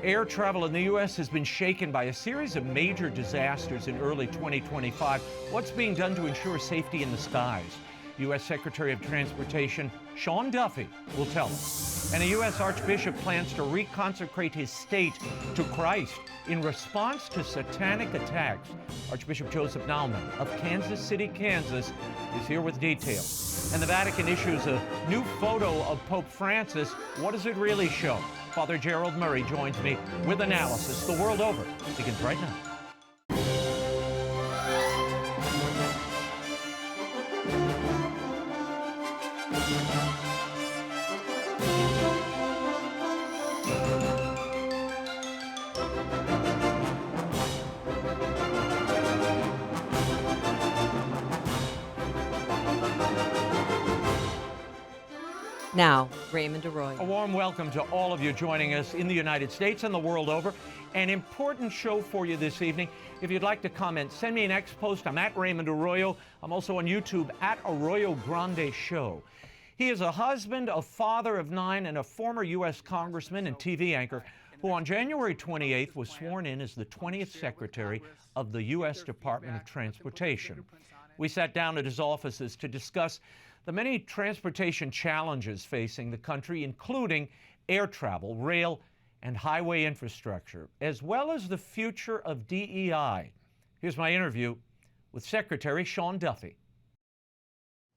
Air travel in the U.S. has been shaken by a series of major disasters in early 2025. What's being done to ensure safety in the skies? U.S. Secretary of Transportation Shawn Duffy will tell us. And a U.S. Archbishop plans to reconsecrate his state to Christ in response to satanic attacks. Archbishop Joseph Naumann of Kansas City, Kansas, is here with details. And the Vatican issues a new photo of Pope Francis. What does it really show? Father Gerald Murray joins me with analysis. The world over begins right now. Now, Raymond Arroyo. A warm welcome to all of you joining us in the United States and the world over. An important show for you this evening. If you'd like to comment, send me an X post. I'm at Raymond Arroyo. I'm also on YouTube at Arroyo Grande Show. He is a husband, a father of 9, and a former U.S. congressman and TV anchor who on January 28th was sworn in as the 20th Secretary of the U.S. Department of Transportation. We sat down at his offices to discuss the many transportation challenges facing the country, including air travel, rail, and highway infrastructure, as well as the future of DEI. Here's my interview with Secretary Shawn Duffy.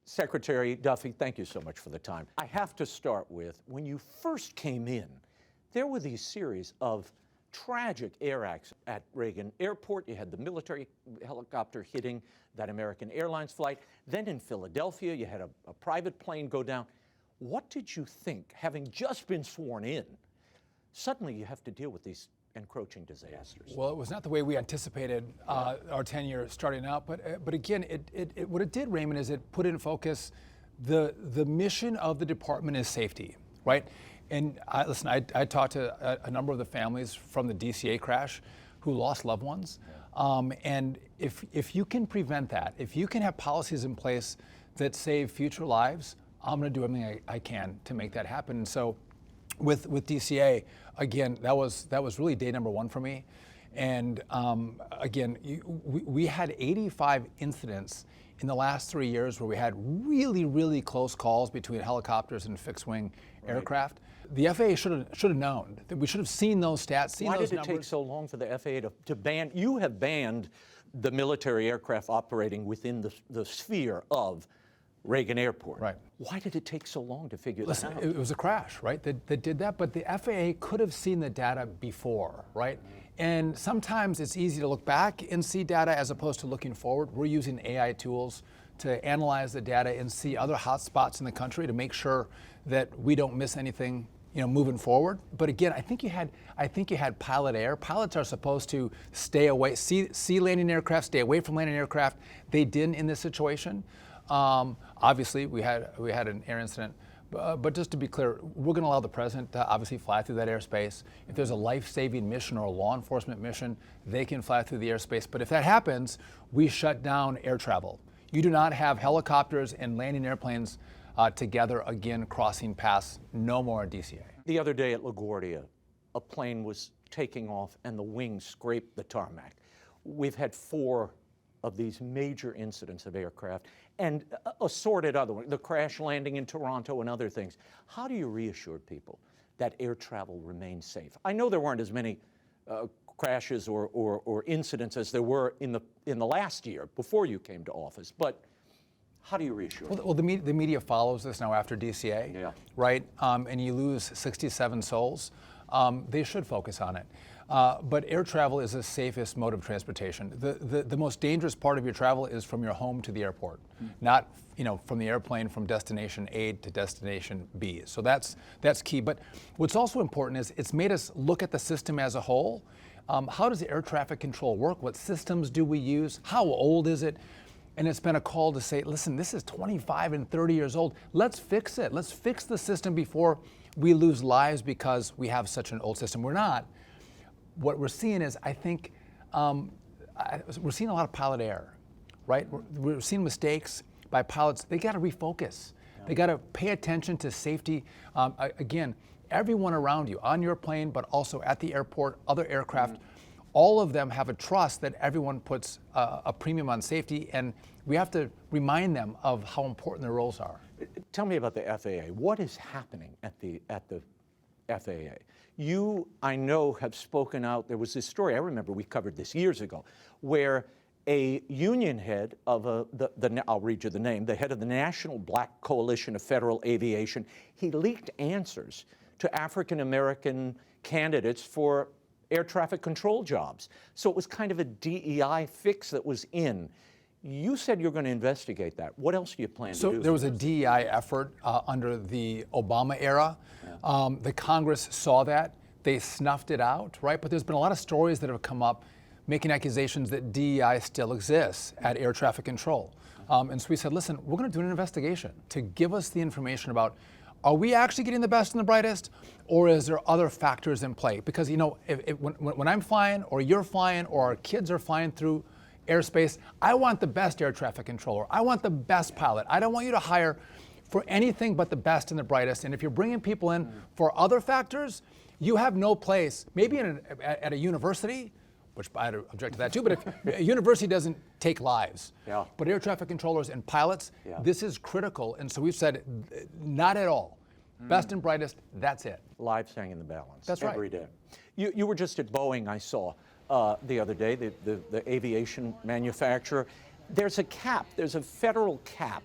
Secretary Duffy, thank you so much for the time. I have to start with, when you first came in, there were these series of tragic air accidents at Reagan Airport. You had the military helicopter hitting that American Airlines flight. Then in Philadelphia, you had a private plane go down. What did you think, having just been sworn in, suddenly you have to deal with these encroaching disasters? Well, it was not the way we anticipated our tenure starting out, but again, what it did, Raymond, is it put in focus the mission of the department is safety, right? And listen, I talked to a number of the families from the DCA crash who lost loved ones. And if you can prevent that, if you can have policies in place that save future lives, I'm going to do everything I can to make that happen. And so with DCA, again, that was really day number one for me. And again, we had 85 incidents in the last 3 years where we had really, really close calls between helicopters and fixed-wing aircraft. The FAA should have known. We should have seen those stats, seen those numbers. Why did it take so long for the FAA to ban? You have banned the military aircraft operating within the sphere of Reagan Airport. Right. Why did it take so long to figure that out? It was a crash, right, that did that, but the FAA could have seen the data before, right? And sometimes it's easy to look back and see data as opposed to looking forward. We're using AI tools to analyze the data and see other hot spots in the country to make sure that we don't miss anything, moving forward. But again, I think you had pilot error. Pilots are supposed to stay away, see landing aircraft, stay away from landing aircraft. They didn't in this situation. Obviously, we had an air incident. But just to be clear, we're going to allow the president to obviously fly through that airspace. If there's a life-saving mission or a law enforcement mission, they can fly through the airspace. But if that happens, we shut down air travel. You do not have helicopters and landing airplanes together again crossing paths. No more at DCA. The other day at LaGuardia, a plane was taking off and the wing scraped the tarmac. We've had 4 of these major incidents of aircraft and assorted other ones, the crash landing in Toronto and other things. How do you reassure people that air travel remains safe? I know there weren't as many crashes or incidents as there were in the last year before you came to office, but how do you reassure them? Well, the media follows this now after DCA, right? And you lose 67 souls. They should focus on it. But air travel is the safest mode of transportation. The most dangerous part of your travel is from your home to the airport, not from the airplane from destination A to destination B. So that's key. But what's also important is it's made us look at the system as a whole. How does the air traffic control work? What systems do we use? How old is it? And it's been a call to say, listen, this is 25 and 30 years old. Let's fix it. Let's fix the system before we lose lives because we have such an old system. We're not. What we're seeing is, I think, we're seeing a lot of pilot error, right? We're seeing mistakes by pilots. They got to refocus. They got to pay attention to safety. Again, everyone around you, on your plane, but also at the airport, other aircraft, all of them have a trust that everyone puts a premium on safety, and we have to remind them of how important their roles are. Tell me about the FAA. What is happening at the FAA? You, I know, have spoken out. There was this story, I remember we covered this years ago, where a union head of I'll read you the name, the head of the National Black Coalition of Federal Aviation, he leaked answers to African American candidates for air traffic control jobs. So it was kind of a DEI fix that was in. You said you're going to investigate that. What else do you plan to do? So there was a DEI effort under the Obama era. The Congress saw that. They snuffed it out, right? But there's been a lot of stories that have come up making accusations that DEI still exists at air traffic control. And so we said, listen, we're going to do an investigation to give us the information about, are we actually getting the best and the brightest, or is there other factors in play? Because, you know, when I'm flying, or you're flying, or our kids are flying through airspace, I want the best air traffic controller. I want the best pilot. I don't want you to hire for anything but the best and the brightest. And if you're bringing people in for other factors, you have no place, maybe at a university, which I'd object to that too, but if a university doesn't take lives, but air traffic controllers and pilots, this is critical. And so we've said, not at all. Best and brightest, that's it. Lives hang in the balance. That's right. Every day. You were just at Boeing, I saw the other day, the aviation manufacturer. There's a cap, there's a federal cap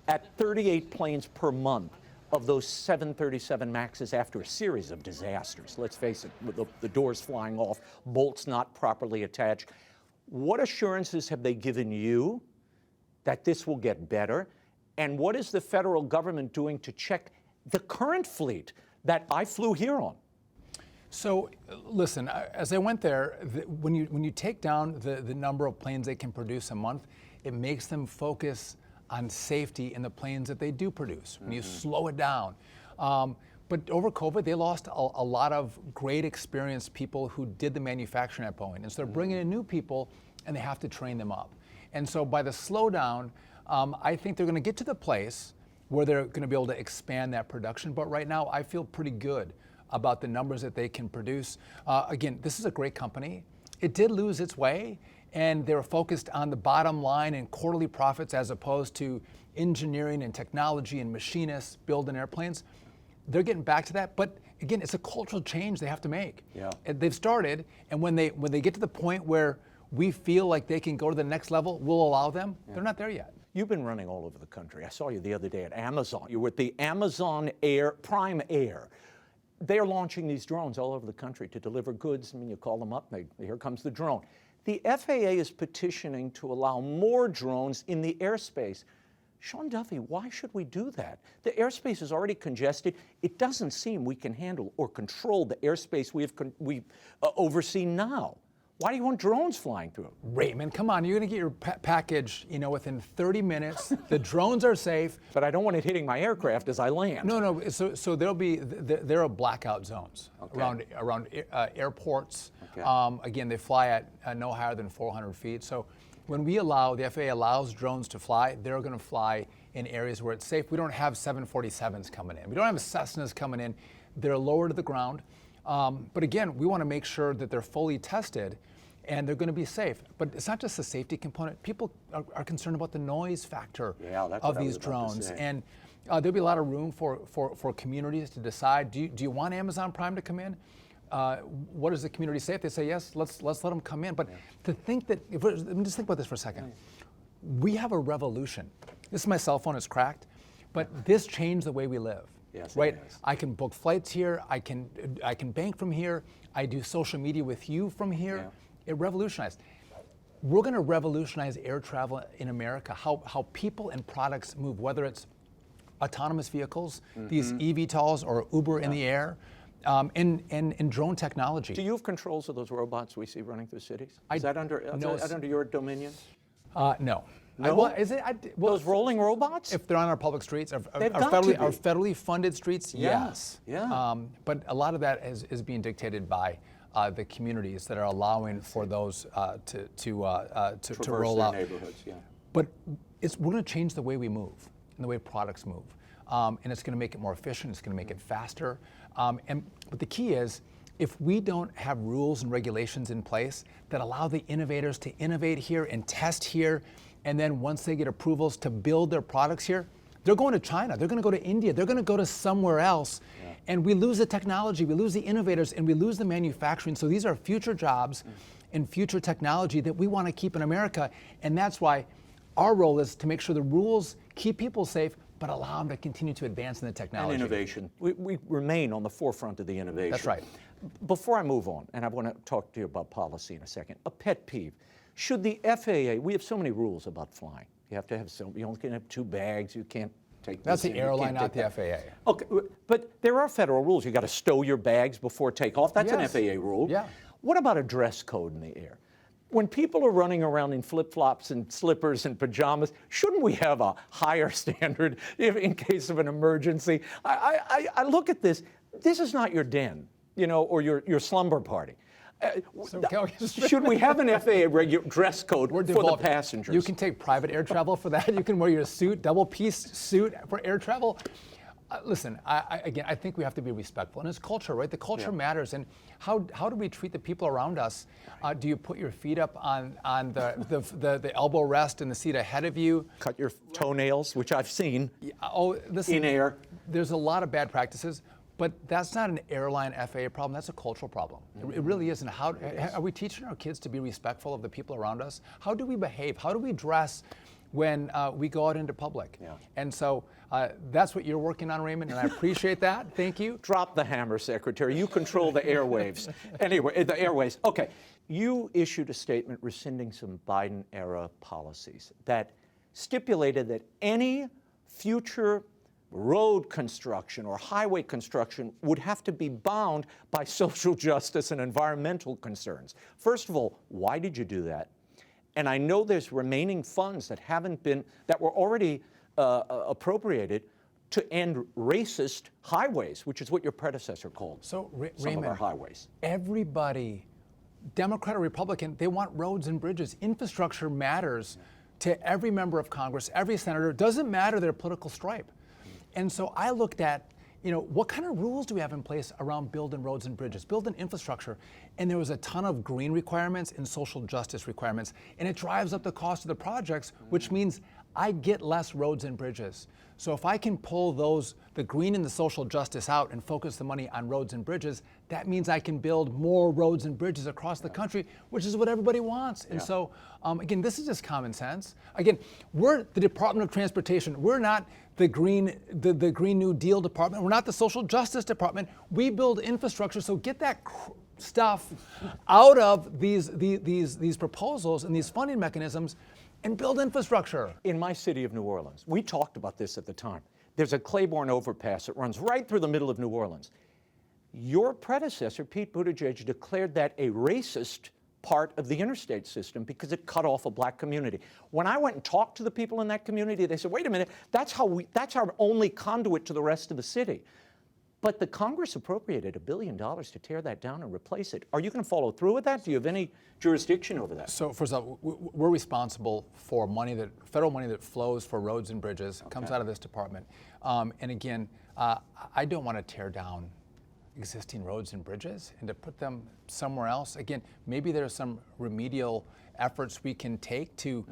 at 38 planes per month of those 737 MAXs after a series of disasters. Let's face it, with the doors flying off, bolts not properly attached. What assurances have they given you that this will get better? And what is the federal government doing to check the current fleet that I flew here on? So listen, as I went there, when you take down the number of planes they can produce a month, it makes them focus on safety in the planes that they do produce. When you slow it down. But over COVID, they lost a lot of great experienced people who did the manufacturing at Boeing. And so they're bringing in new people, and they have to train them up. And so by the slowdown, I think they're going to get to the place where they're going to be able to expand that production. But right now, I feel pretty good about the numbers that they can produce. Again, this is a great company. It did lose its way, and they were focused on the bottom line and quarterly profits as opposed to engineering and technology and machinists building airplanes. They're getting back to that, but again, it's a cultural change they have to make. They've started, and when they get to the point where we feel like they can go to the next level, we'll allow them. They're not there yet. You've been running all over the country. I saw you the other day at Amazon. You were at the Amazon Prime Air. They're launching these drones all over the country to deliver goods. I mean, you call them up, here comes the drone. The FAA is petitioning to allow more drones in the airspace. Shawn Duffy, why should we do that? The airspace is already congested. It doesn't seem we can handle or control the airspace we oversee now. Why do you want drones flying through it? Raymond, come on, you're gonna get your package, within 30 minutes. The drones are safe. But I don't want it hitting my aircraft as I land. No, so there are blackout zones around airports. Again, they fly at no higher than 400 feet. So when the FAA allows drones to fly, they're gonna fly in areas where it's safe. We don't have 747s coming in. We don't have Cessnas coming in. They're lower to the ground. But again, we wanna make sure that they're fully tested and they're going to be safe. But it's not just the safety component. People are concerned about the noise factor of these drones. And there'll be a lot of room for communities to decide, do you want Amazon Prime to come in? What does the community say? If they say yes, let's let them come in. But to think that, let me just think about this for a second. We have a revolution. This is my cell phone, it's cracked, but this changed the way we live. Yes, right? I can book flights here, I can bank from here, I do social media with you from here. It revolutionized. We're going to revolutionize air travel in America, how people and products move, whether it's autonomous vehicles, these eVTOLs or Uber in the air, and drone technology. Do you have controls of those robots we see running through cities? Is that under your dominion? No. No? Well, those rolling robots? If they're on our public streets, our federally funded streets, yes. Yeah. But a lot of that is being dictated by the communities that are allowing for those to roll out. Neighborhoods, But we're going to change the way we move and the way products move. And it's going to make it more efficient. It's going to make it faster. But the key is, if we don't have rules and regulations in place that allow the innovators to innovate here and test here, and then once they get approvals to build their products here, they're going to China, they're going to go to India, they're going to go to somewhere else. Yeah. And we lose the technology, we lose the innovators, and we lose the manufacturing. So these are future jobs and future technology that we want to keep in America. And that's why our role is to make sure the rules keep people safe, but allow them to continue to advance in the technology. And innovation. We remain on the forefront of the innovation. That's right. Before I move on, and I want to talk to you about policy in a second, a pet peeve. Should the FAA, we have so many rules about flying. You have to have you only can have 2 bags, you can't take That's this the in, airline, not the FAA. Okay, but there are federal rules. You got to stow your bags before takeoff. That's Yes. an FAA rule. Yeah. What about a dress code in the air? When people are running around in flip-flops and slippers and pajamas, shouldn't we have a higher standard in case of an emergency? I look at this. This is not your den, or your slumber party. Should we have an FAA dress code for the passengers? You can take private air travel for that. You can wear your suit, double-piece suit for air travel. Listen, again, I think we have to be respectful. And it's culture, right? The culture matters. And how do we treat the people around us? Do you put your feet up on the elbow rest in the seat ahead of you? Cut your toenails, which I've seen Listen, in air. There's a lot of bad practices. But that's not an airline FAA problem, that's a cultural problem. It really is. And how are we teaching our kids to be respectful of the people around us? How do we behave? How do we dress when we go out into public? Yeah. And so that's what you're working on, Raymond, and I appreciate that. Thank you. Drop the hammer, Secretary. You control the airwaves. Anyway, the airways. Okay. You issued a statement rescinding some Biden-era policies that stipulated that any future road construction or highway construction would have to be bound by social justice and environmental concerns. First of all, why did you do that? And I know there's remaining funds that were already appropriated to end racist highways, which is what your predecessor called some Raymond, of our highways. Everybody, Democrat or Republican, they want roads and bridges. Infrastructure matters to every member of Congress, every senator. It doesn't matter their political stripe. And so I looked at, what kind of rules do we have in place around building roads and bridges, building infrastructure? And there was a ton of green requirements and social justice requirements. And it drives up the cost of the projects, which means I get less roads and bridges. So if I can pull the green and the social justice out and focus the money on roads and bridges, that means I can build more roads and bridges across the country, which is what everybody wants. And so, again, this is just common sense. Again, we're the Department of Transportation. We're not the Green New Deal Department. We're not the Social Justice Department. We build infrastructure. So get that stuff out of these proposals and these funding mechanisms and build infrastructure. In my city of New Orleans, we talked about this at the time. There's a Claiborne overpass that runs right through the middle of New Orleans. Your predecessor, Pete Buttigieg, declared that a racist part of the interstate system because it cut off a black community. When I went and talked to the people in that community, they said, wait a minute, that's our only conduit to the rest of the city. But the Congress appropriated $1 billion to tear that down and replace it. Are you going to follow through with that? Do you have any jurisdiction over that? So first of all, we're responsible for federal money that flows for roads and bridges, comes out of this department. And again, I don't want to tear down existing roads and bridges and to put them somewhere else. Again, maybe there's some remedial efforts we can take to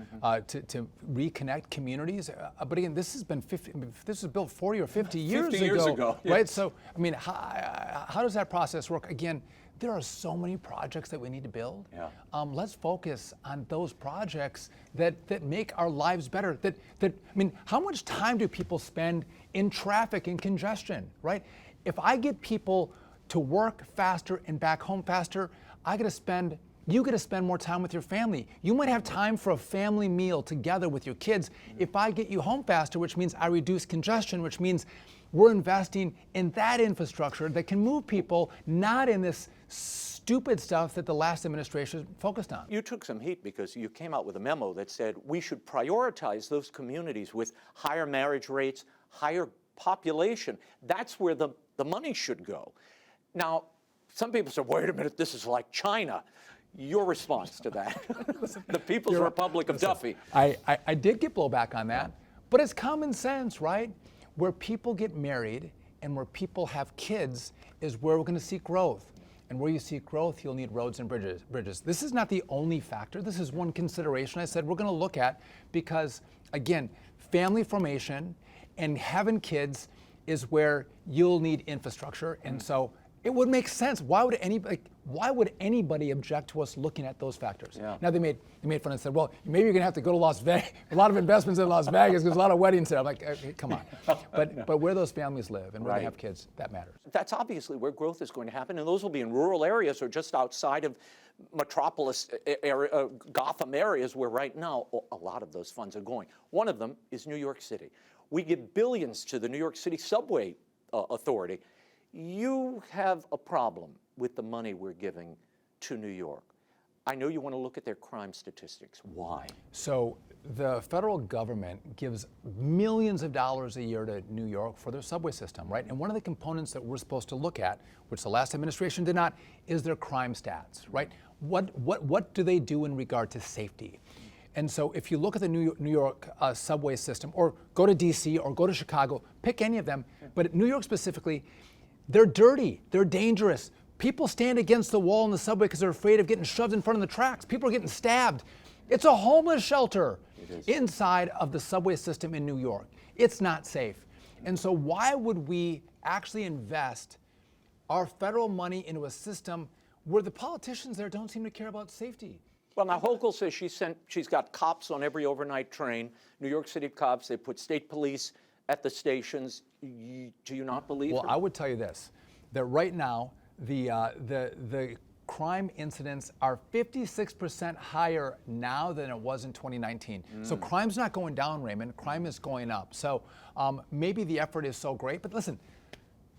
reconnect communities. But again, this was built 40 or 50 years ago. Yes. Right? So, I mean, how does that process work? Again, there are so many projects that we need to build. Yeah. Let's focus on those projects that make our lives better. I mean, how much time do people spend in traffic and congestion, right? If I get people to work faster and back home faster, you get to spend more time with your family. You might have time for a family meal together with your kids. If I get you home faster, which means I reduce congestion, which means we're investing in that infrastructure that can move people, not in this stupid stuff that the last administration focused on. You took some heat because you came out with a memo that said we should prioritize those communities with higher marriage rates, higher population. That's where the money should go. Now, some people say, wait a minute, this is like China. Your response to that? The People's Republic of Duffy. I did get blowback on that, but it's common sense, right? Where people get married and where people have kids is where we're going to see growth. And where you see growth, you'll need roads and bridges. This is not the only factor. This is one consideration I said we're going to look at because, again, family formation and having kids is where you'll need infrastructure. And so it would make sense. Why would anybody object to us looking at those factors? Yeah. Now they made fun and said, well, maybe you're going to have to go to Las Vegas. A lot of investments in Las Vegas because a lot of weddings there. I'm like, come on. But where those families live and where they have kids, that matters. That's obviously where growth is going to happen, and those will be in rural areas or just outside of metropolis area, Gotham areas where right now a lot of those funds are going. One of them is New York City. We give billions to the New York City Subway Authority. You have a problem with the money we're giving to New York. I know you want to look at their crime statistics. Why? So the federal government gives millions of dollars a year to New York for their subway system, right? And one of the components that we're supposed to look at, which the last administration did not, is their crime stats, right? What do they do in regard to safety? And so if you look at the New York subway system, or go to DC or go to Chicago, pick any of them, but New York specifically, they're dirty, they're dangerous. People stand against the wall in the subway because they're afraid of getting shoved in front of the tracks. People are getting stabbed. It's a homeless shelter inside of the subway system in New York. It's not safe. And so why would we actually invest our federal money into a system where the politicians there don't seem to care about safety? Well, now Hochul says she's got cops on every overnight train, New York City cops. They put state police at the stations. Do you not believe her? Well, I would tell you this, that right now, the crime incidents are 56% higher now than it was in 2019. So crime's not going down, Raymond. Crime is going up. So maybe the effort is so great, but listen,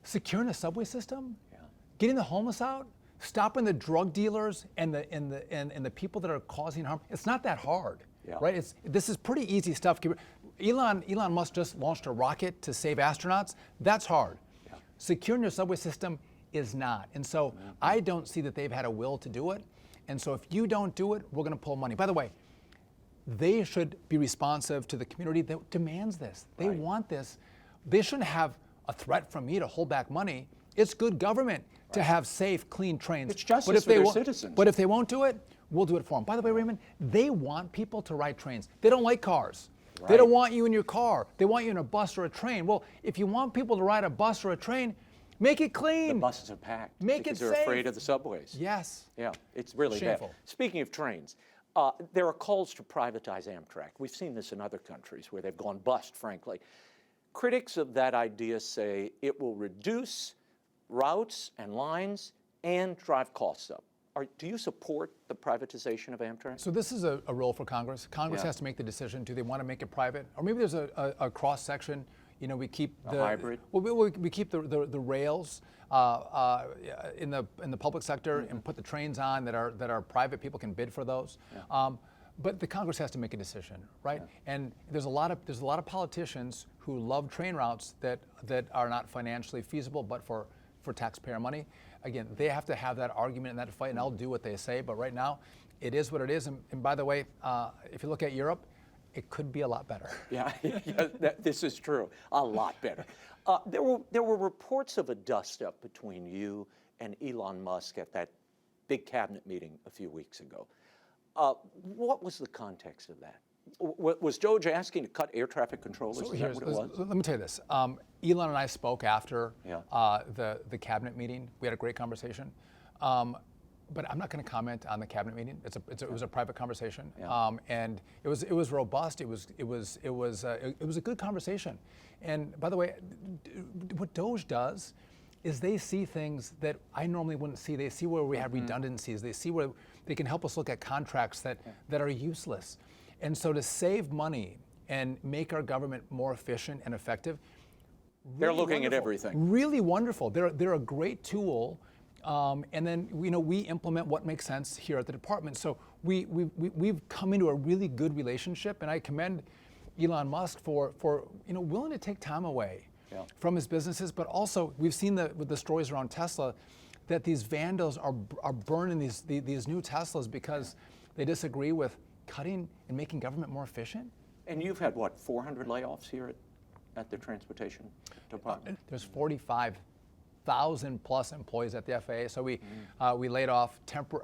securing the subway system, getting the homeless out, stopping the drug dealers and the people that are causing harm, it's not that hard, right? This is pretty easy stuff. Elon Musk just launched a rocket to save astronauts. That's hard. Securing your subway system is not. And so I don't see that they've had a will to do it. And so if you don't do it, we're going to pull money. By the way, they should be responsive to the community that demands this. They want this. They shouldn't have a threat from me to hold back money. It's good government to have safe, clean trains. It's justice for their citizens. But if they won't do it, we'll do it for them. By the way, Raymond, they want people to ride trains. They don't like cars. They don't want you in your car. They want you in a bus or a train. Well, if you want people to ride a bus or a train, make it clean. The buses are packed Make because it they're safe. afraid of the subways. Yes. Yeah, it's really Shameful. bad. Speaking of trains, there are calls to privatize Amtrak. We've seen this in other countries where they've gone bust, frankly. Critics of that idea say it will reduce routes and lines and drive costs up. Do you support the privatization of Amtrak? So this is a role for Congress. Congress has to make the decision. Do they want to make it private? Or maybe there's a cross section. You know, we keep the hybrid. Well, we keep the rails in the public sector and put the trains on that are private. People can bid for those. But the Congress has to make a decision, right? And there's a lot of politicians who love train routes that are not financially feasible, but for taxpayer money. Again, they have to have that argument and that fight, and I'll do what they say. But right now, it is what it is. And by the way, if you look at Europe, it could be a lot better. This is true. A lot better. There were reports of a dust-up between you and Elon Musk at that big cabinet meeting a few weeks ago. What was the context of that? Was Doge asking to cut air traffic controllers? Is that what it was? Let me tell you this. Elon and I spoke after the cabinet meeting. We had a great conversation. But I'm not going to comment on the cabinet meeting. It was a private conversation, and it was robust. It was a good conversation. And by the way, what Doge does is they see things that I normally wouldn't see. They see where we have redundancies. They see where they can help us look at contracts that are useless. And so to save money and make our government more efficient and effective, they're looking at everything. Really wonderful. They're a great tool. And then we implement what makes sense here at the department. So we've come into a really good relationship, and I commend Elon Musk for willing to take time away from his businesses. But also we've seen with the stories around Tesla that these vandals are burning these new Teslas because they disagree with cutting and making government more efficient. And you've had, 400 layoffs here at the transportation department? There's 45,000 plus employees at the FAA. So we laid off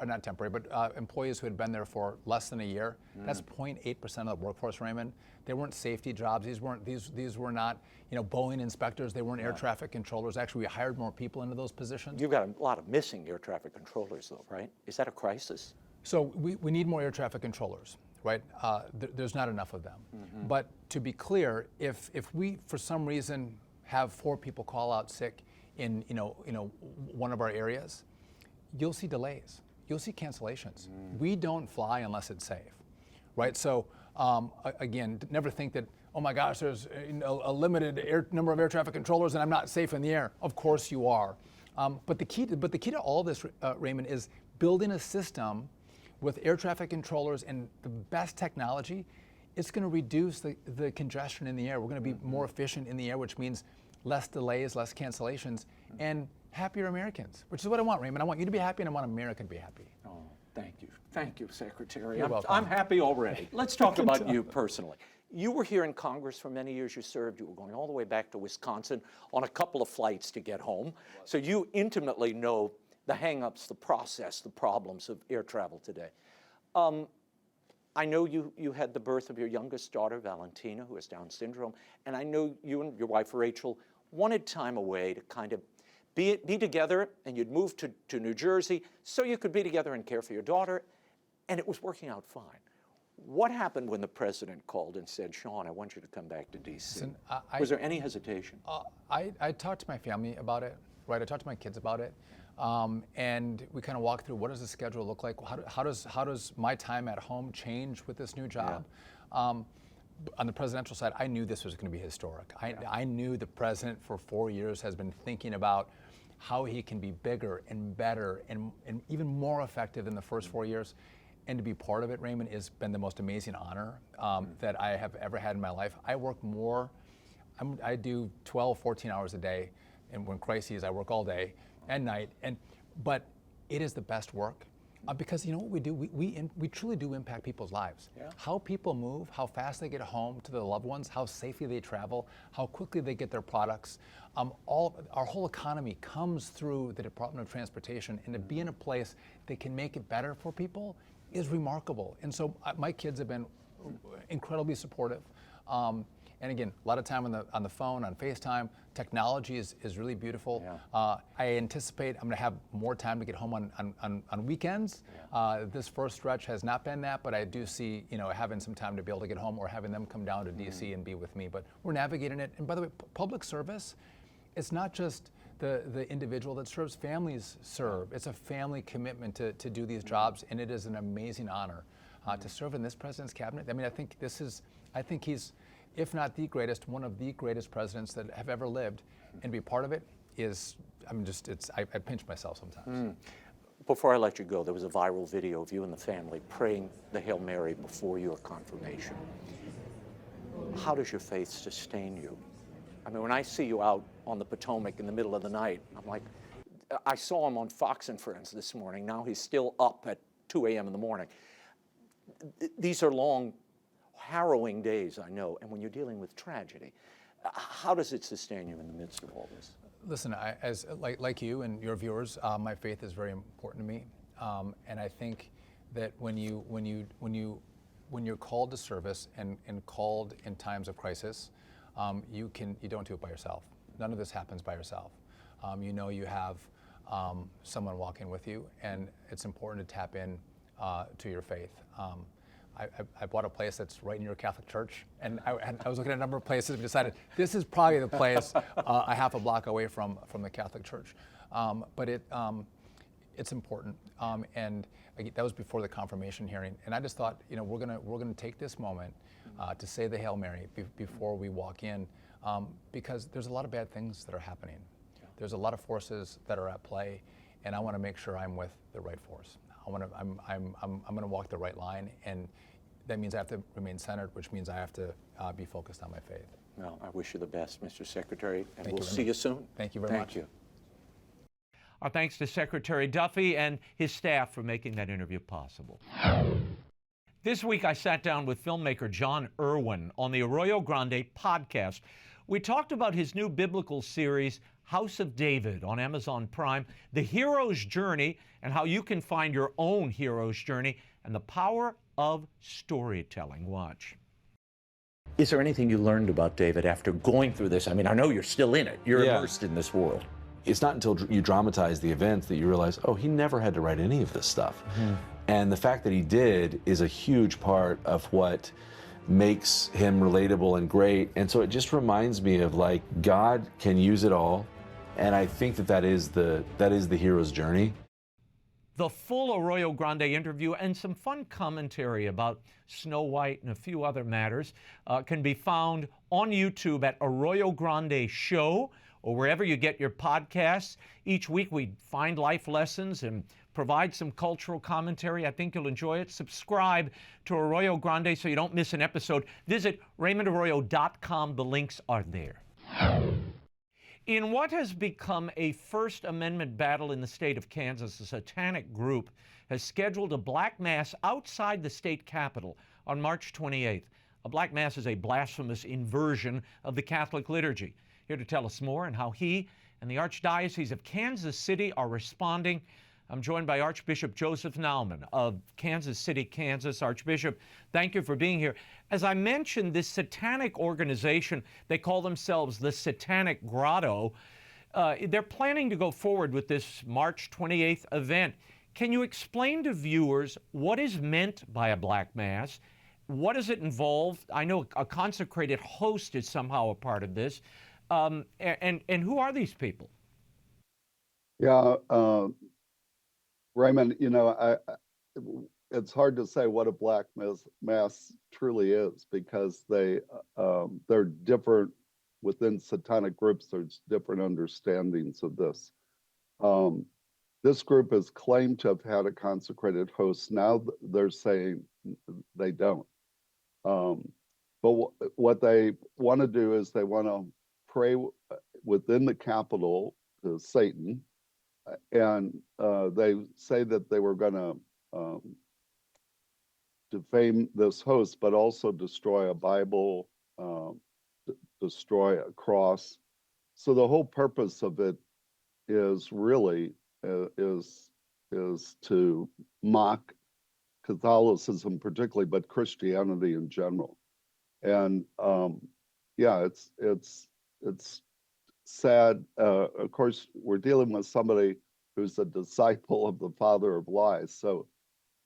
not temporary, but employees who had been there for less than a year. That's 0.8% of the workforce, Raymond. They weren't safety jobs. These were not Boeing inspectors. They weren't air traffic controllers. Actually, we hired more people into those positions. You've got a lot of missing air traffic controllers, though, right? Is that a crisis? So we need more air traffic controllers, right? There's not enough of them. But to be clear, if we for some reason have 4 people call out sick in one of our areas, you'll see delays. You'll see cancellations. We don't fly unless it's safe, right? So again, never think that, oh my gosh, there's a limited number of air traffic controllers and I'm not safe in the air. Of course you are. But the key to all this, Raymond, is building a system with air traffic controllers and the best technology. It's going to reduce the congestion in the air. We're going to be more efficient in the air, which means less delays, less cancellations, and happier Americans, which is what I want, Raymond. I want you to be happy and I want America to be happy. Oh, thank you. Thank you, Secretary. You're welcome. I'm happy already. Let's talk about you personally. You were here in Congress for many years. You served. You were going all the way back to Wisconsin on a couple of flights to get home. So you intimately know the hang-ups, the process, the problems of air travel today. I know you had the birth of your youngest daughter, Valentina, who has Down syndrome, and I know you and your wife, Rachel, wanted time away to kind of be together, and you'd moved to New Jersey so you could be together and care for your daughter, and it was working out fine. What happened when the president called and said, Shawn, I want you to come back to D.C.? Listen, Was there any hesitation? I talked to my family about it, right? I talked to my kids about it. And we kind of walked through, what does the schedule look like? How does my time at home change with this new job? Yeah. On the presidential side, I knew this was going to be historic. I knew the president for 4 years has been thinking about how he can be bigger and better and even more effective in the first 4 years. And to be part of it, Raymond, has been the most amazing honor that I have ever had in my life. I work more, I do 12, 14 hours a day. And when crises, I work all day and night. But it is the best work because you know what we do? We truly do impact people's lives. Yeah. How people move, how fast they get home to their loved ones, how safely they travel, how quickly they get their products. Our whole economy comes through the Department of Transportation, and to be in a place that can make it better for people is remarkable. And so my kids have been incredibly supportive. And again, a lot of time on the phone, on FaceTime. Technology is really beautiful. Yeah. I anticipate I'm going to have more time to get home on weekends. Yeah. This first stretch has not been that, but I do see having some time to be able to get home or having them come down to DC and be with me. But we're navigating it. And by the way, public service, it's not just the individual that serves. Families serve. It's a family commitment to do these jobs, and it is an amazing honor to serve in this president's cabinet. I mean, I think he's, if not the greatest, one of the greatest presidents that have ever lived, and to be part of it is, I pinch myself sometimes. Before I let you go, there was a viral video of you and the family praying the Hail Mary before your confirmation. How does your faith sustain you? I mean, when I see you out on the Potomac in the middle of the night, I'm like, I saw him on Fox and Friends this morning. Now he's still up at 2 a.m. in the morning. These are long, harrowing days, I know, and when you're dealing with tragedy, how does it sustain you in the midst of all this? Listen, like you and your viewers, my faith is very important to me, and I think that when you're called to service and called in times of crisis, you don't do it by yourself. None of this happens by yourself. You have someone walking with you, and it's important to tap in to your faith. I bought a place that's right near a Catholic church, and I was looking at a number of places and decided this is probably the place a half a block away from the Catholic church. But it's important, and that was before the confirmation hearing. And I just thought, we're gonna take this moment to say the Hail Mary before we walk in, because there's a lot of bad things that are happening. There's a lot of forces that are at play, and I want to make sure I'm with the right force. I'm going to walk the right line, and that means I have to remain centered, which means I have to be focused on my faith. Well, I wish you the best, Mr. Secretary, and we'll Thank see you soon. Thank you very much. Thank you. Our thanks to Secretary Duffy and his staff for making that interview possible. This week, I sat down with filmmaker Erwin on the Arroyo Grande podcast. We talked about his new biblical series, House of David, on Amazon Prime, the hero's journey, and how you can find your own hero's journey, and the power of storytelling. Watch. Is there anything you learned about David after going through this? I mean, I know you're still in it. You're immersed in this world. It's not until you dramatize the events that you realize, oh, he never had to write any of this stuff. And the fact that he did is a huge part of what makes him relatable and great. And so it just reminds me of, like, God can use it all. And I think that is the hero's journey. The full Arroyo Grande interview and some fun commentary about Snow White and a few other matters can be found on YouTube at Arroyo Grande Show, or wherever you get your podcasts. Each week we find life lessons and provide some cultural commentary. I think you'll enjoy it. Subscribe to Arroyo Grande so you don't miss an episode. Visit RaymondArroyo.com. The links are there. In what has become a First Amendment battle in the state of Kansas, a Satanic group has scheduled a black mass outside the state capitol on March 28th. A black mass is a blasphemous inversion of the Catholic liturgy. Here to tell us more and how he and the Archdiocese of Kansas City are responding, I'm joined by Archbishop Joseph Naumann of Kansas City, Kansas. Archbishop, thank you for being here. As I mentioned, this satanic organization, they call themselves the Satanic Grotto. They're planning to go forward with this March 28th event. Can you explain to viewers what is meant by a black mass? What does it involve? I know a consecrated host is somehow a part of this. And who are these people? Yeah, Raymond, you know, it's hard to say what a black mass truly is, because they're different within satanic groups. There's different understandings of this. This group has claimed to have had a consecrated host. Now they're saying they don't. But what they want to do is they want to pray within the Capitol to Satan, and they say that they were going to defame this host, but also destroy a Bible, destroy a cross. So the whole purpose of it is really is to mock Catholicism particularly, but Christianity in general. And yeah, it's sad. Of course, we're dealing with somebody who's a disciple of the father of lies, so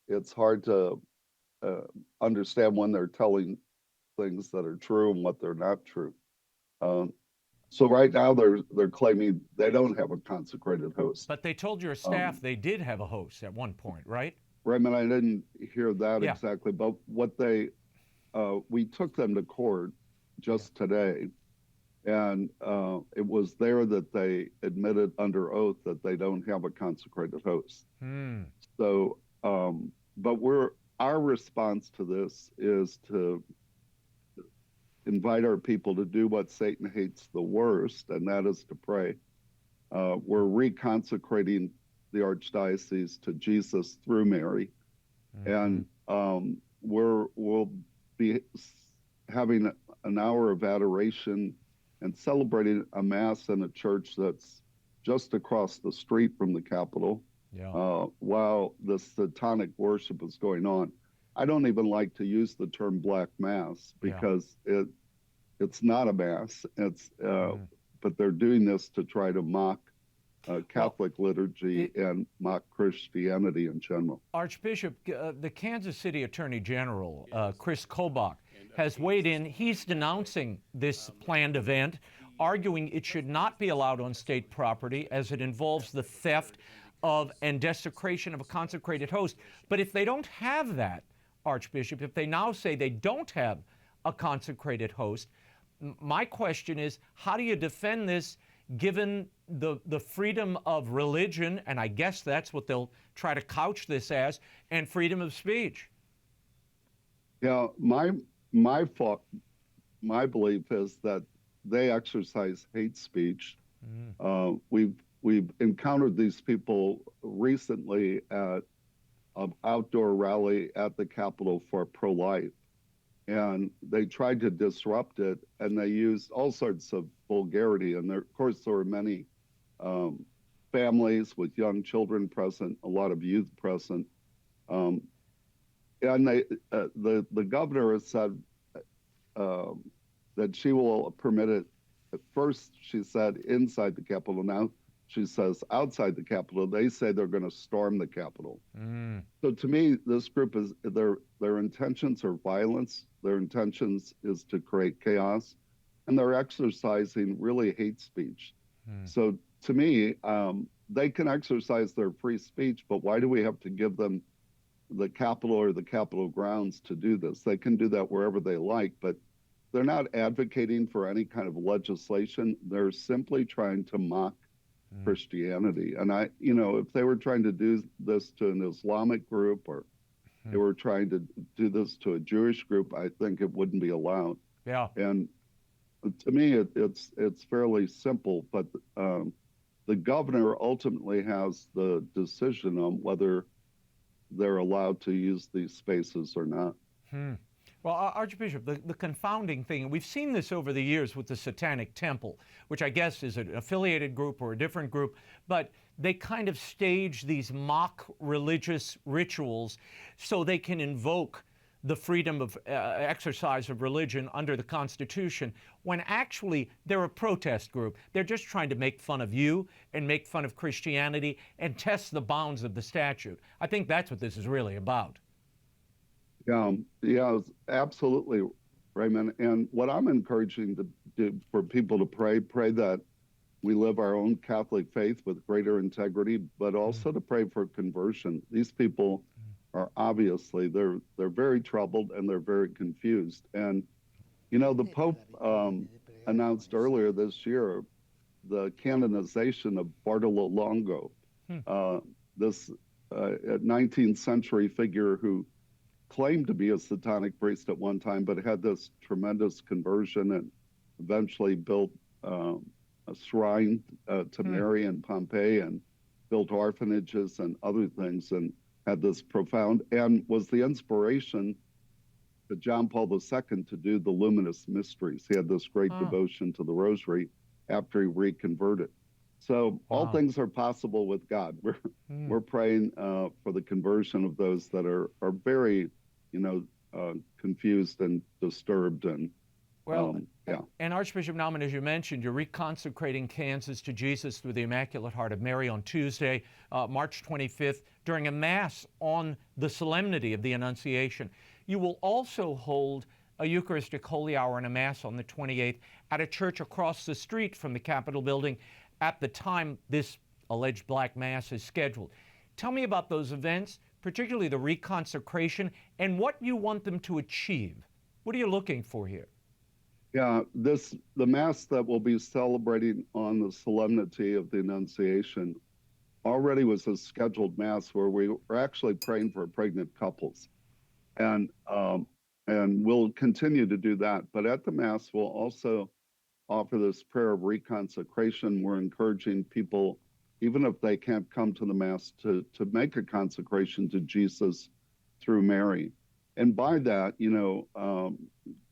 it's hard to understand when they're telling things that are true and what they're not true. So right now they're claiming they don't have a consecrated host. But they told your staff they did have a host at one point, right? Raymond, I didn't hear that Yeah. exactly, but what we took them to court just today, and it was there that they admitted under oath that they don't have a consecrated host. So, but our response to this is to invite our people to do what Satan hates the worst, and that is to pray. We're reconsecrating the Archdiocese to Jesus through Mary, and we'll be having an hour of adoration and celebrating a mass in a church that's just across the street from the Capitol, while the satanic worship is going on. I don't even like to use the term black mass, because it's not a mass. It's but they're doing this to try to mock Catholic liturgy and mock Christianity in general. Archbishop, the Kansas City Attorney General, Chris Kobach, has weighed in. He's denouncing this planned event, arguing it should not be allowed on state property as it involves the theft of and desecration of a consecrated host. But if they don't have that, Archbishop, if they now say they don't have a consecrated host, my question is, how do you defend this given the freedom of religion, and I guess that's what they'll try to couch this as, and freedom of speech? Yeah, my belief is that they exercise hate speech. We've encountered these people recently at an outdoor rally at the Capitol for pro-life, and they tried to disrupt it, and they used all sorts of vulgarity. And there, of course, there were many families with young children present, a lot of youth present. And they, the governor has said that she will permit it. At first, she said inside the Capitol. Now she says outside the Capitol. They say they're going to storm the Capitol. So to me, this group is their intentions are violence. Their intentions is to create chaos, and they're exercising really hate speech. So to me, they can exercise their free speech, but why do we have to give them the Capitol or the Capitol grounds to do this? They can do that wherever they like, but they're not advocating for any kind of legislation. They're simply trying to mock Christianity. And if they were trying to do this to an Islamic group, or they were trying to do this to a Jewish group, I think it wouldn't be allowed. Yeah. And to me, it's fairly simple, but the governor ultimately has the decision on whether they're allowed to use these spaces or not. Well, Archbishop, the confounding thing, and we've seen this over the years with the Satanic Temple, which I guess is an affiliated group or a different group, but they kind of stage these mock religious rituals so they can invoke the freedom of exercise of religion under the Constitution, when actually they're a protest group. They're just trying to make fun of you and make fun of Christianity and test the bounds of the statute. I think that's what this is really about. Yeah, absolutely, Raymond. And what I'm encouraging to do for people to pray that we live our own Catholic faith with greater integrity, but also to pray for conversion. These people are obviously, they're very troubled and they're very confused. And, the Pope announced earlier this year the canonization of Bartolo Longo, this 19th century figure who claimed to be a Satanic priest at one time, but had this tremendous conversion and eventually built a shrine to Mary in Pompeii and built orphanages and other things, and had this profound, and was the inspiration to John Paul II to do the luminous mysteries. He had this great devotion to the rosary after he reconverted. So all things are possible with God. We're praying for the conversion of those that are very, confused and disturbed. And and Archbishop Naumann, as you mentioned, you're reconsecrating Kansas to Jesus through the Immaculate Heart of Mary on Tuesday, March 25th, during a Mass on the Solemnity of the Annunciation. You will also hold a Eucharistic Holy Hour and a Mass on the 28th at a church across the street from the Capitol building at the time this alleged Black Mass is scheduled. Tell me about those events, particularly the reconsecration, and what you want them to achieve. What are you looking for here? Yeah, the Mass that we'll be celebrating on the Solemnity of the Annunciation already was a scheduled Mass where we were actually praying for pregnant couples. And we'll continue to do that. But at the Mass, we'll also offer this prayer of reconsecration. We're encouraging people, even if they can't come to the Mass, to make a consecration to Jesus through Mary. And by that,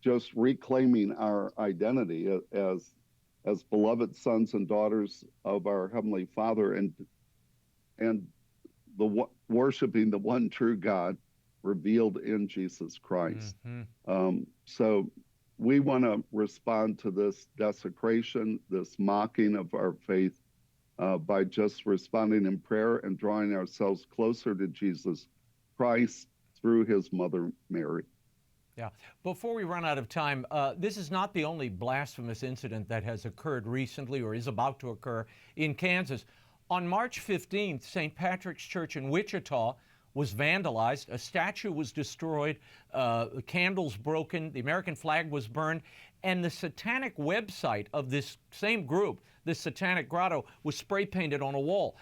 just reclaiming our identity as beloved sons and daughters of our Heavenly Father, and worshiping the one true God revealed in Jesus Christ. So we want to respond to this desecration, this mocking of our faith, by just responding in prayer and drawing ourselves closer to Jesus Christ through his mother, Mary. Yeah. Before we run out of time, this is not the only blasphemous incident that has occurred recently or is about to occur in Kansas. On March 15th, St. Patrick's Church in Wichita was vandalized. A statue was destroyed, candles broken, the American flag was burned, and the Satanic website of this same group, this Satanic Grotto, was spray painted on a wall.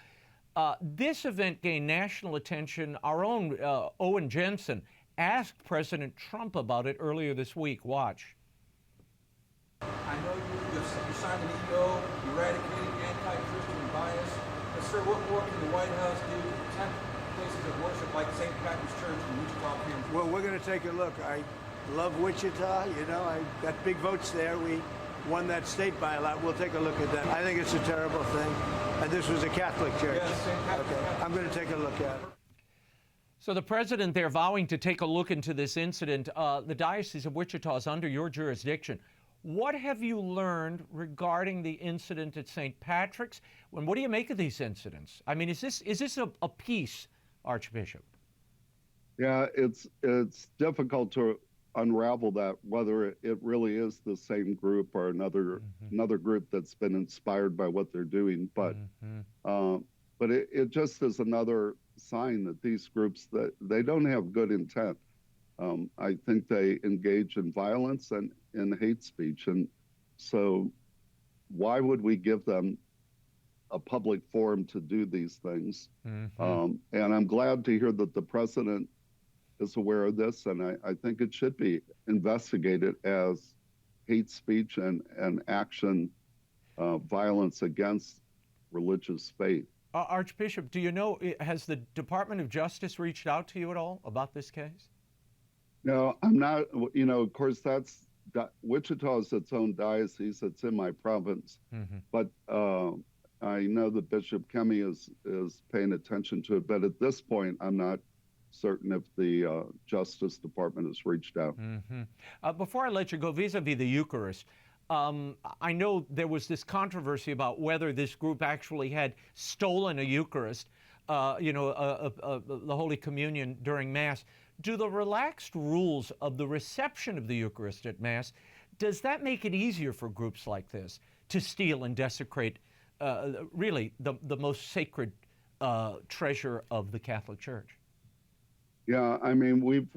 This event gained national attention. Our own Owen Jensen asked President Trump about it earlier this week. Watch. I know you signed an EO, eradicating anti-Christian bias. But sir, what more can the White House do to protect places of worship like St. Patrick's Church in Wichita, Kansas? Well, we're going to take a look. love Wichita. You know, I got big votes there. We won that state by a lot. We'll take a look at that. I think it's a terrible thing. And this was a Catholic church. Yes, St. Patrick's Okay, I'm going to take a look at it. So the president there vowing to take a look into this incident. The Diocese of Wichita is under your jurisdiction. What have you learned regarding the incident at St. Patrick's? And what do you make of these incidents? I mean, is this a piece, Archbishop? Yeah, it's difficult to unravel that, whether it really is the same group or another group that's been inspired by what they're doing. But it just is another sign that these groups, that they don't have good intent. I think they engage in violence and in hate speech, and so why would we give them a public forum to do these things? And I'm glad to hear that the president is aware of this, and I think it should be investigated as hate speech and action, violence against religious faith. Archbishop, do you know, has the Department of Justice reached out to you at all about this case? No, I'm not. You know, of course, Wichita is its own diocese. It's in my province. But I know that Bishop Kemi is paying attention to it. But at this point, I'm not certain if the Justice Department has reached out. Before I let you go, vis-a-vis the Eucharist, I know there was this controversy about whether this group actually had stolen a Eucharist, the Holy Communion during Mass. Do the relaxed rules of the reception of the Eucharist at Mass, does that make it easier for groups like this to steal and desecrate really the most sacred treasure of the Catholic Church? Yeah, I mean, we've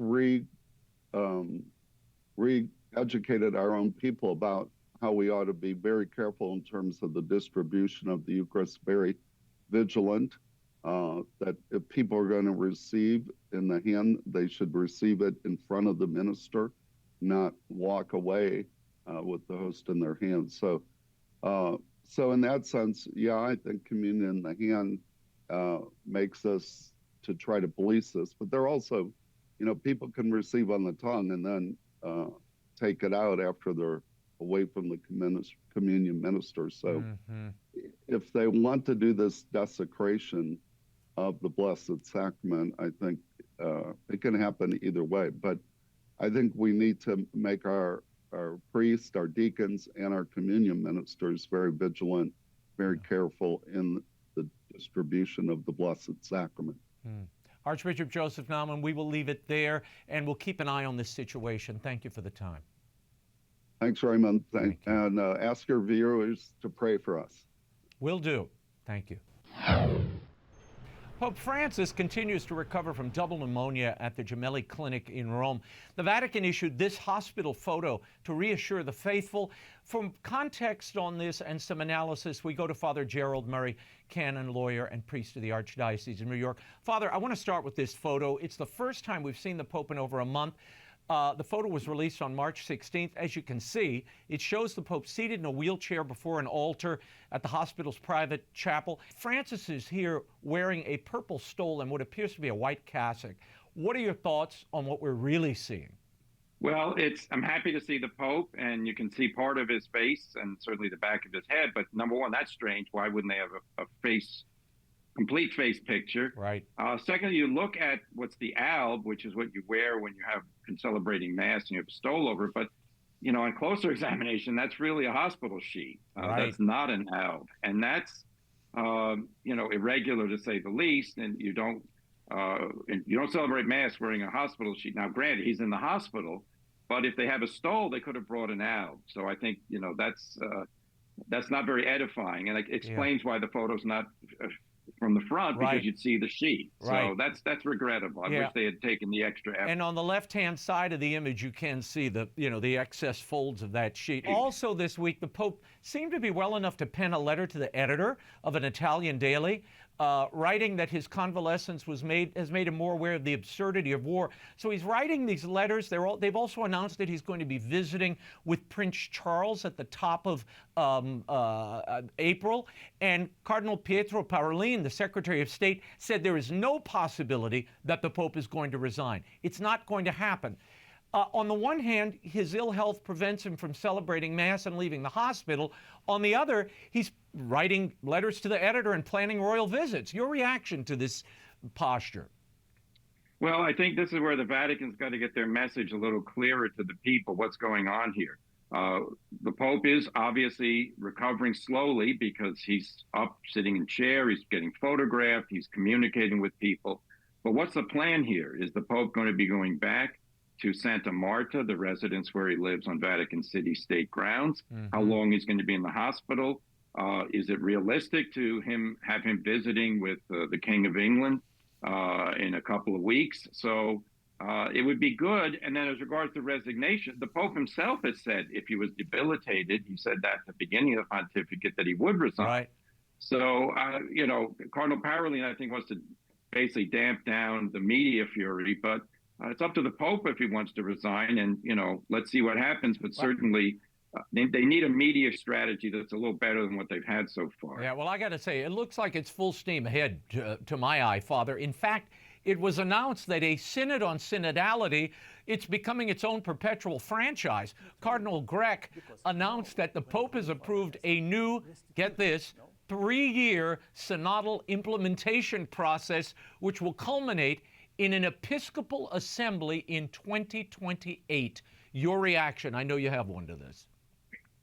re-educated our own people about how we ought to be very careful in terms of the distribution of the Eucharist, very vigilant, that if people are going to receive in the hand, they should receive it in front of the minister, not walk away with the host in their hand. So in that sense, yeah, I think communion in the hand makes us to try to police this, but they're also, people can receive on the tongue and then take it out after they're away from the communion minister. So if they want to do this desecration of the Blessed Sacrament, I think it can happen either way. But I think we need to make our priests, our deacons, and our communion ministers very vigilant, very careful in the distribution of the Blessed Sacrament. Archbishop Joseph Naumann, we will leave it there, and we'll keep an eye on this situation. Thank you for the time. Thanks, Raymond. And ask your viewers to pray for us. Will do. Thank you. Pope Francis continues to recover from double pneumonia at the Gemelli Clinic in Rome. The Vatican issued this hospital photo to reassure the faithful. For context on this and some analysis, we go to Father Gerald Murray, canon, lawyer, and priest of the Archdiocese of New York. Father, I want to start with this photo. It's the first time we've seen the Pope in over a month. The photo was released on March 16th. As you can see, it shows the Pope seated in a wheelchair before an altar at the hospital's private chapel. Francis is here wearing a purple stole and what appears to be a white cassock. What are your thoughts on what we're really seeing? Well, I'm happy to see the Pope, and you can see part of his face and certainly the back of his head. But number one, that's strange. Why wouldn't they have a complete face picture? Right. Secondly, you look at what's the alb, which is what you wear when you have celebrating Mass and you have a stole over. But, on closer examination, that's really a hospital sheet. Right. That's not an alb. And that's, irregular to say the least. And you don't celebrate Mass wearing a hospital sheet. Now, granted, he's in the hospital, but if they have a stole, they could have brought an alb. So I think, that's not very edifying. And it explains why the photo's not from the front, because you'd see the sheet. So that's regrettable. I wish they had taken the extra effort. And on the left-hand side of the image, you can see the excess folds of that sheet. Also this week, the Pope seemed to be well enough to pen a letter to the editor of an Italian daily, writing that his convalescence has made him more aware of the absurdity of war. So he's writing these letters. They've also announced that he's going to be visiting with Prince Charles at the top of April. And Cardinal Pietro Parolin, the Secretary of State, said there is no possibility that the Pope is going to resign. It's not going to happen. On the one hand, his ill health prevents him from celebrating Mass and leaving the hospital. On the other, he's writing letters to the editor and planning royal visits. Your reaction to this posture? Well, I think this is where the Vatican's got to get their message a little clearer to the people, what's going on here. The Pope is obviously recovering slowly because he's up, sitting in chair, he's getting photographed, he's communicating with people. But what's the plan here? Is the Pope going to be going back to Santa Marta, the residence where he lives on Vatican City state grounds? How long he's going to be in the hospital? Is it realistic to have him visiting with the King of England in a couple of weeks? So it would be good. And then as regards to resignation, the Pope himself has said if he was debilitated, he said that at the beginning of the pontificate, that he would resign. Right. So, Cardinal Parolin, I think, wants to basically damp down the media fury, but it's up to the Pope if he wants to resign, and, let's see what happens. But certainly they need a media strategy that's a little better than what they've had so far. Yeah, well, I got to say, it looks like it's full steam ahead to my eye, Father. In fact, it was announced that a synod on synodality, it's becoming its own perpetual franchise. Cardinal Grech announced that the Pope has approved a new, get this, 3-year synodal implementation process, which will culminate in an Episcopal assembly in 2028. Your reaction? I know you have one to this.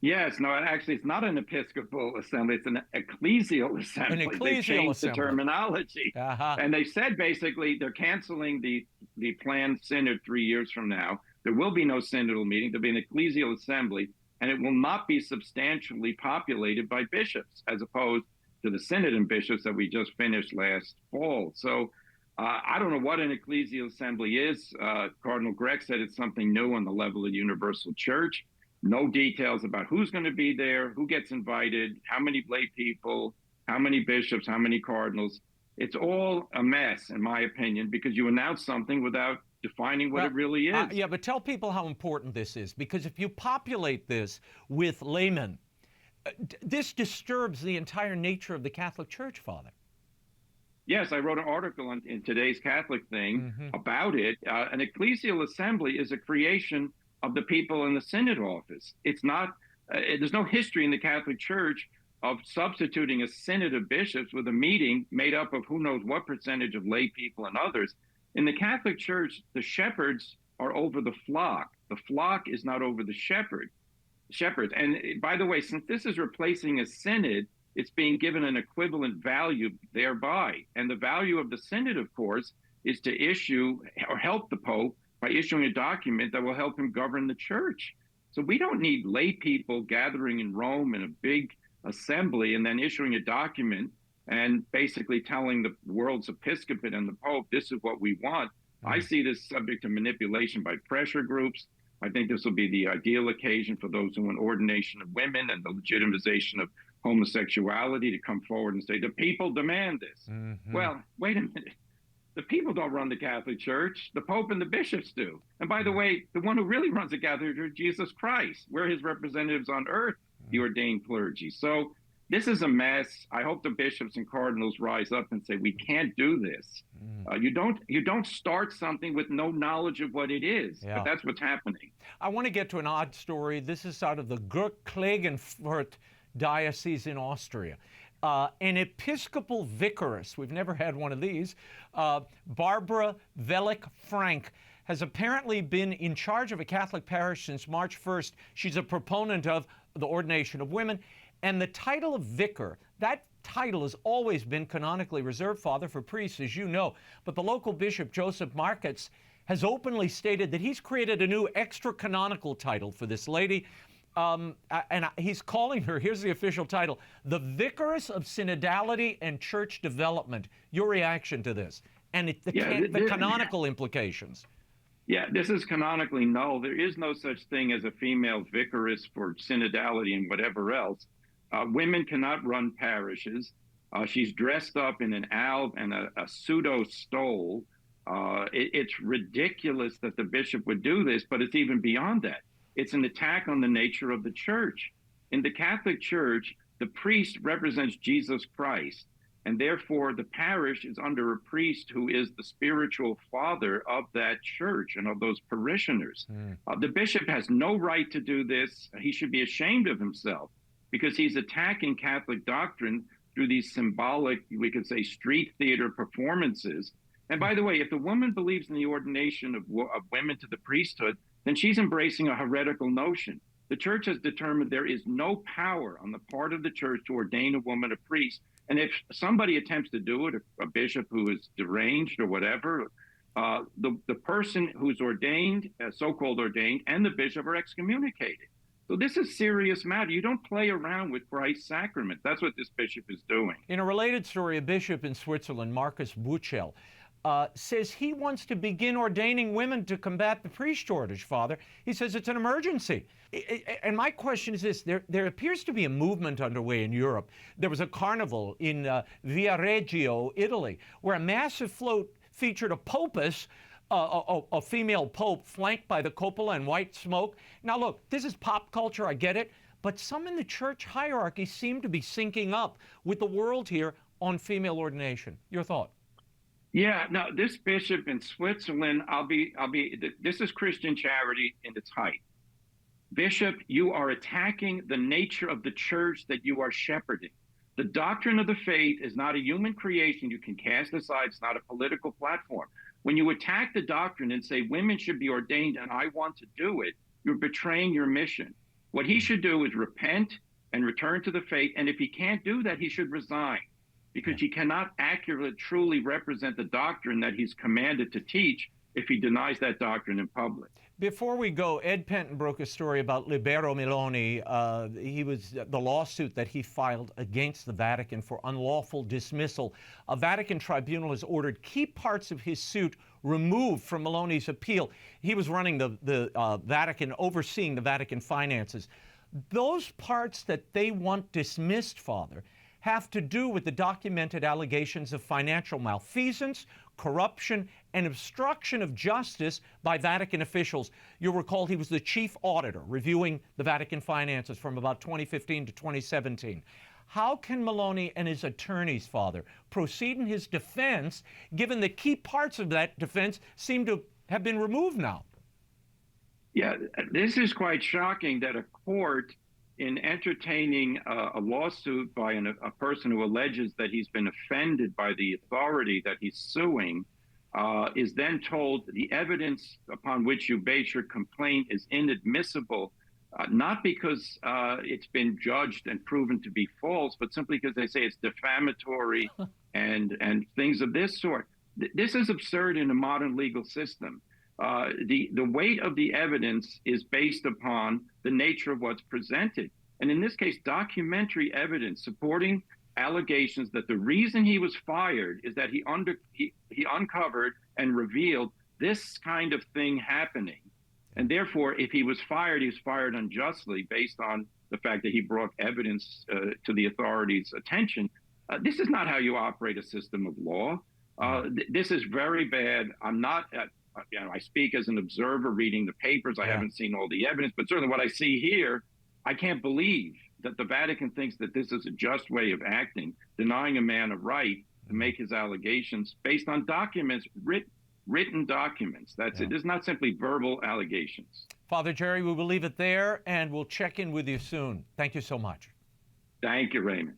Yes, no, actually, it's not an Episcopal assembly, it's an ecclesial assembly. An ecclesial they changed assembly. the terminology. And they said basically they're canceling the planned synod 3 years from now. There will be no synodal meeting. There'll be an ecclesial assembly, and it will not be substantially populated by bishops, as opposed to the synod and bishops that we just finished last fall. So I don't know what an ecclesial assembly is. Cardinal Grech said it's something new on the level of the universal church. No details about who's going to be there, who gets invited, how many lay people, how many bishops, how many cardinals. It's all a mess, in my opinion, because you announce something without defining what it really is. Yeah, but tell people how important this is, because if you populate this with laymen, this disturbs the entire nature of the Catholic Church, Father. Yes, I wrote an article in today's Catholic thing about it. An ecclesial assembly is a creation of the people in the synod office. It's not, there's no history in the Catholic Church of substituting a synod of bishops with a meeting made up of who knows what percentage of lay people and others. In the Catholic Church, the shepherds are over the flock. The flock is not over the shepherds. And by the way, since this is replacing a synod, it's being given an equivalent value thereby. And the value of the synod, of course, is to issue or help the Pope by issuing a document that will help him govern the church. So we don't need lay people gathering in Rome in a big assembly and then issuing a document and basically telling the world's episcopate and the Pope, this is what we want. I see this subject to manipulation by pressure groups. I think this will be the ideal occasion for those who want ordination of women and the legitimization of homosexuality to come forward and say, the people demand this. Well, wait a minute. The people don't run the Catholic Church. The Pope and the bishops do. And by the way, the one who really runs the Catholic Church is Jesus Christ. We're his representatives on earth, the ordained clergy. So this is a mess. I hope the bishops and cardinals rise up and say, we can't do this. You don't start something with no knowledge of what it is. Yeah. But that's what's happening. I want to get to an odd story. This is out of the Klagenfurt Diocese in Austria. An Episcopal vicaress, we've never had one of these, Barbara Velick-Frank, has apparently been in charge of a Catholic parish since March 1st. She's a proponent of the ordination of women. And the title of vicar, that title has always been canonically reserved, Father, for priests, as you know. But the local bishop, Joseph Markets, has openly stated that he's created a new extra-canonical title for this lady. And he's calling her, here's the official title, the Vicaress of Synodality and Church Development. Your reaction to this and the canonical implications. Yeah, this is canonically null. There is no such thing as a female vicaress for synodality and whatever else. Women cannot run parishes. She's dressed up in an alb and a pseudo stole. It's ridiculous that the bishop would do this, but it's even beyond that. It's an attack on the nature of the church. In the Catholic Church, the priest represents Jesus Christ. And therefore, the parish is under a priest who is the spiritual father of that church and of those parishioners. The bishop has no right to do this. He should be ashamed of himself because he's attacking Catholic doctrine through these symbolic, we could say, street theater performances. And by the way, if the woman believes in the ordination of women to the priesthood, then she's embracing a heretical notion. The church has determined there is no power on the part of the church to ordain a woman a priest. And if somebody attempts to do it, a bishop who is deranged or whatever, the person who's ordained, so-called ordained, and the bishop are excommunicated. So this is a serious matter. You don't play around with Christ's sacrament. That's what this bishop is doing. In a related story, a bishop in Switzerland, Markus Buchel, says he wants to begin ordaining women to combat the priest shortage, Father. He says it's an emergency. And my question is this, there appears to be a movement underway in Europe. There was a carnival in Viareggio, Italy, where a massive float featured a popus, a female pope flanked by the cupola and white smoke. Now look, this is pop culture, I get it, but some in the church hierarchy seem to be syncing up with the world here on female ordination. Your thought? Yeah, no, this bishop in Switzerland, this is Christian charity in its height. Bishop, you are attacking the nature of the church that you are shepherding. The doctrine of the faith is not a human creation you can cast aside. It's not a political platform. When you attack the doctrine and say women should be ordained and I want to do it, you're betraying your mission. What he should do is repent and return to the faith. And if he can't do that, he should resign, because he cannot accurately, truly represent the doctrine that he's commanded to teach if he denies that doctrine in public. Before we go, Ed Penton broke a story about Libero Miloni. He was the lawsuit that he filed against the Vatican for unlawful dismissal. A Vatican tribunal has ordered key parts of his suit removed from Miloni's appeal. He was running the Vatican, overseeing the Vatican finances. Those parts that they want dismissed, Father, have to do with the documented allegations of financial malfeasance, corruption, and obstruction of justice by Vatican officials. You'll recall he was the chief auditor reviewing the Vatican finances from about 2015 to 2017. How can Miloni and his attorneys, Father, proceed in his defense, given the key parts of that defense seem to have been removed now? Yeah, this is quite shocking that a court, in entertaining a lawsuit by a person who alleges that he's been offended by the authority that he's suing, is then told the evidence upon which you base your complaint is inadmissible, not because it's been judged and proven to be false, but simply because they say it's defamatory and things of this sort. This is absurd in a modern legal system. The weight of the evidence is based upon the nature of what's presented. And in this case, documentary evidence supporting allegations that the reason he was fired is that he uncovered and revealed this kind of thing happening. And therefore, if he was fired unjustly based on the fact that he brought evidence to the authorities' attention. This is not how you operate a system of law. This is very bad. I'm not... I speak as an observer reading the papers. I haven't seen all the evidence, but certainly what I see here, I can't believe that the Vatican thinks that this is a just way of acting, denying a man a right to make his allegations based on documents, written documents. That's it. It's not simply verbal allegations. Father Jerry, we will leave it there, and we'll check in with you soon. Thank you so much. Thank you, Raymond.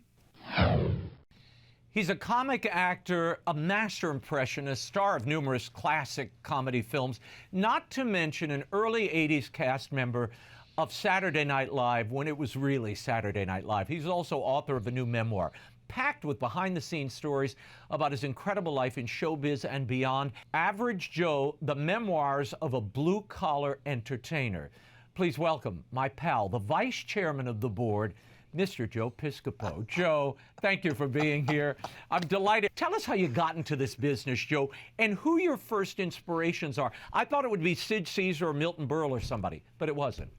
He's a comic actor, a master impressionist, star of numerous classic comedy films, not to mention an early 80s cast member of Saturday Night Live when it was really Saturday Night Live. He's also author of a new memoir, packed with behind-the-scenes stories about his incredible life in showbiz and beyond. Average Joe, the memoirs of a blue-collar entertainer. Please welcome my pal, the vice chairman of the board, Mr. Joe Piscopo. Joe, thank you for being here. I'm delighted. Tell us how you got into this business, Joe, and who your first inspirations are. I thought it would be Sid Caesar or Milton Berle or somebody, but it wasn't.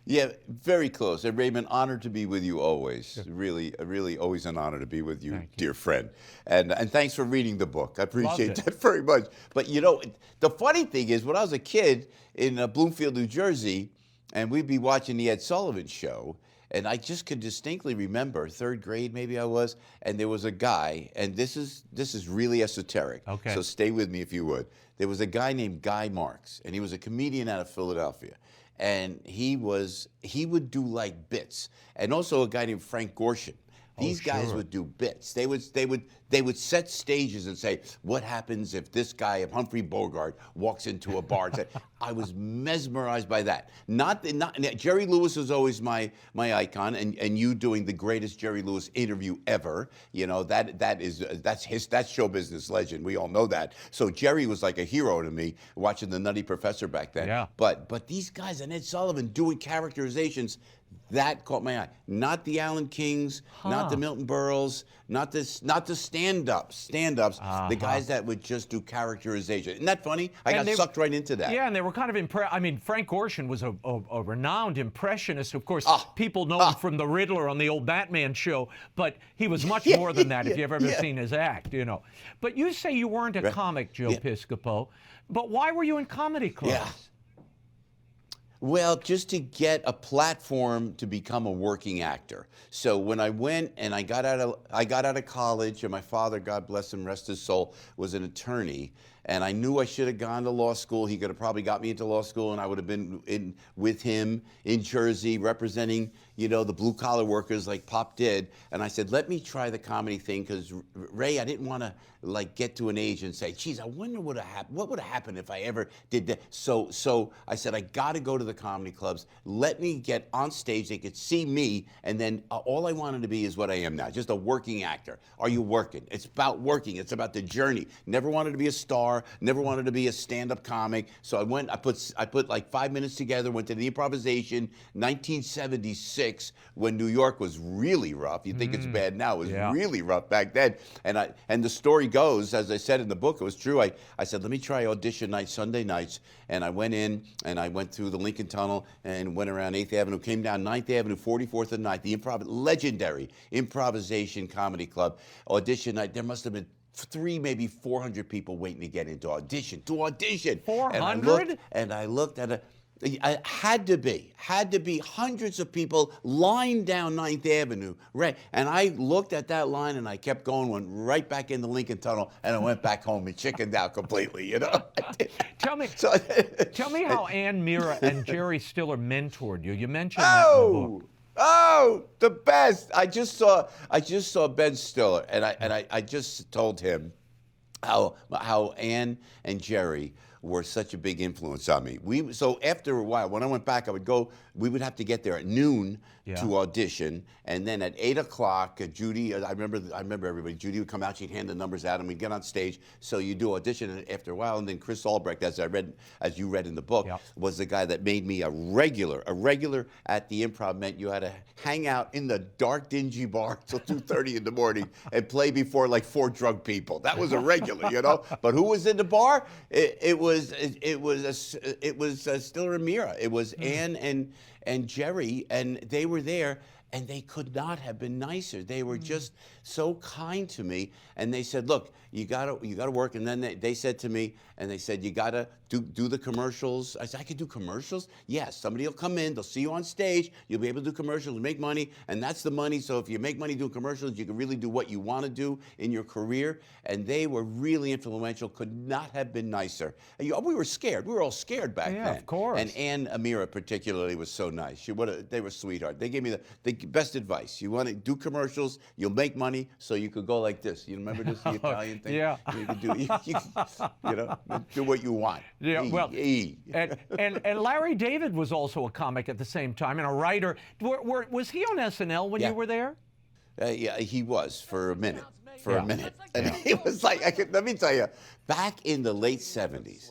Yeah, very close. And Raymond, honored to be with you always. Really always an honor to be with you, dear friend. And thanks for reading the book. I appreciate that very much. But you know, the funny thing is, when I was a kid in Bloomfield, New Jersey, and we'd be watching the Ed Sullivan Show, And I just could distinctly remember, 3rd grade maybe I was, and there was a guy, and this is really esoteric. Okay. So stay with me if you would. There was a guy named Guy Marks, and he was a comedian out of Philadelphia. And he would do like bits. And also a guy named Frank Gorshin. These guys would do bits. They would set stages and say, what happens if this guy, if Humphrey Bogart, walks into a bar? I was mesmerized by that. Not Jerry Lewis was always my icon, and you doing the greatest Jerry Lewis interview ever. You know, that's show business legend. We all know that. So Jerry was like a hero to me, watching The Nutty Professor back then. Yeah. But these guys and Ed Sullivan doing characterizations, that caught my eye. Not the Alan Kings, not the Milton Berles, not the stand-ups. The guys that would just do characterization. Isn't that funny? I got sucked right into that. Yeah, and they were kind of impressed. I mean, Frank Gorshin was a renowned impressionist. Of course, people know him from the Riddler on the old Batman show, but he was much more than that if you've ever seen his act, you know. But you say you weren't a comic, Joe Piscopo, but why were you in comedy clubs? Yeah. Well, just to get a platform to become a working actor. So when I went and I got out of college, and my father, God bless him, rest his soul, was an attorney, and I knew I should have gone to law school. He could have probably got me into law school, and I would have been with him in Jersey representing, you know, the blue collar workers like Pop did. And I said, let me try the comedy thing, because Ray, I didn't want to like get to an age and say, geez, I wonder what would have happened if I ever did that. So I said, I got to go to the comedy clubs. Let me get on stage. They could see me, and then all I wanted to be is what I am now, just a working actor. Are you working? It's about working. It's about the journey. Never wanted to be a star. Never wanted to be a stand-up comic. So I went. I put like 5 minutes together. Went to the improvisation. 1976, when New York was really rough. You think it's bad now? It was really rough back then. And the story goes, as I said in the book, it was true. I said, let me try audition night, Sunday nights. And I went in, and I went through the Lincoln Tunnel and went around 8th Avenue, came down 9th Avenue, 44th and 9th, the legendary improvisation comedy club. Audition night, there must have been 300, maybe 400 people waiting to get into audition. 400? And I looked at it. It had to be hundreds of people lined down 9th Avenue, right? And I looked at that line, and I kept going, went right back in the Lincoln Tunnel, and I went back home and chickened out completely, you know? Tell me how Ann Mira and Jerry Stiller mentored you. You mentioned that in the book. Oh, the best! I just saw Ben Stiller, and I just told him how Ann and Jerry were such a big influence on me. So after a while, when I went back, we would have to get there at noon to audition, and then at 8 o'clock, Judy, I remember everybody, Judy would come out, she'd hand the numbers out, and we'd get on stage. So you do audition, and after a while, and then Chris Albrecht, as you read in the book, was the guy that made me a regular at the Improv. Meant you had to hang out in the dark, dingy bar till 2:30 in the morning and play before like 4 drunk people. That was a regular, you know. But who was in the bar? It was Stiller and Mira. It was Ann and Jerry, and they were there, and they could not have been nicer. They were just so kind to me, and they said, look, you gotta work. And then they said to me, and they said, you gotta do the commercials. I said, I could do commercials? Yes, somebody will come in, they'll see you on stage, you'll be able to do commercials and make money, and that's the money. So if you make money doing commercials, you can really do what you want to do in your career. And they were really influential, could not have been nicer. And we were scared. We were all scared back then. Yeah, of course. And Ann Amira particularly was so nice. They were sweetheart. They gave me the best advice. You want to do commercials, you'll make money, so you could go like this. You remember this, the Italian thing? Yeah. You could do, you know, do what you want. Yeah, well, and Larry David was also a comic at the same time, and a writer. Was he on SNL when you were there? Yeah, he was for a minute. And it was like, let me tell you, back in the late 70s,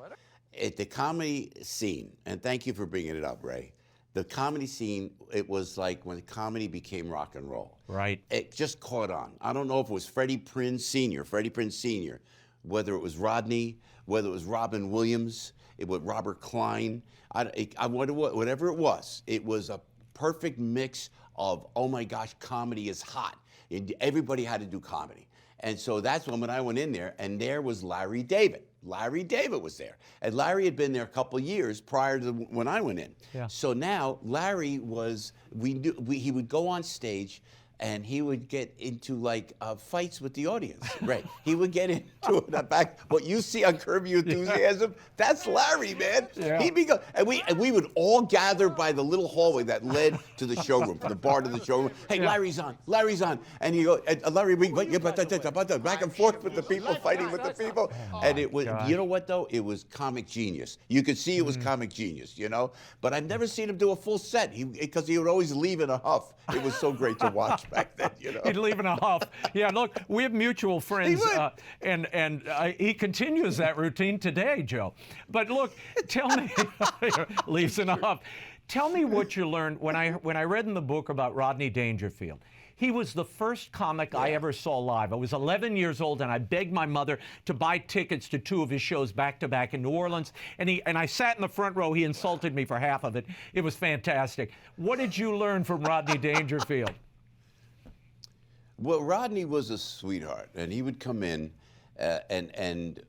at the comedy scene, and thank you for bringing it up, Ray, the comedy scene, it was like when comedy became rock and roll. Right. It just caught on. I don't know if it was Freddie Prinze Sr., whether it was Rodney, whether it was Robin Williams, it was Robert Klein, whatever it was a perfect mix of, oh my gosh, comedy is hot. And everybody had to do comedy. And so that's when I went in there, and there was Larry David. Larry David was there. And Larry had been there a couple years prior to when I went in. Yeah. So now Larry was, he would go on stage and he would get into like fights with the audience. Right. He would get into it back. What you see on Curb Your Enthusiasm, that's Larry, man. Yeah. He'd be and we would all gather by the little hallway that led to the showroom, from the bar to the showroom. Hey, Larry's on. Larry's on. And you go, and Larry, back and forth with the people, fighting with the people. And it was, you know what though? It was comic genius. You could see it was comic genius, you know? But I've never seen him do a full set because he would always leave in a huff. It was so great to watch back then, you know. He'd leave in a huff. Yeah, look, we have mutual friends, and he continues that routine today, Joe. But look, tell me, leaves in a huff. Tell me what you learned when I read in the book about Rodney Dangerfield. He was the first comic I ever saw live. I was 11 years old, and I begged my mother to buy tickets to 2 of his shows back-to-back in New Orleans. And I sat in the front row. He insulted me for half of it. It was fantastic. What did you learn from Rodney Dangerfield? Well, Rodney was a sweetheart, and he would come in, and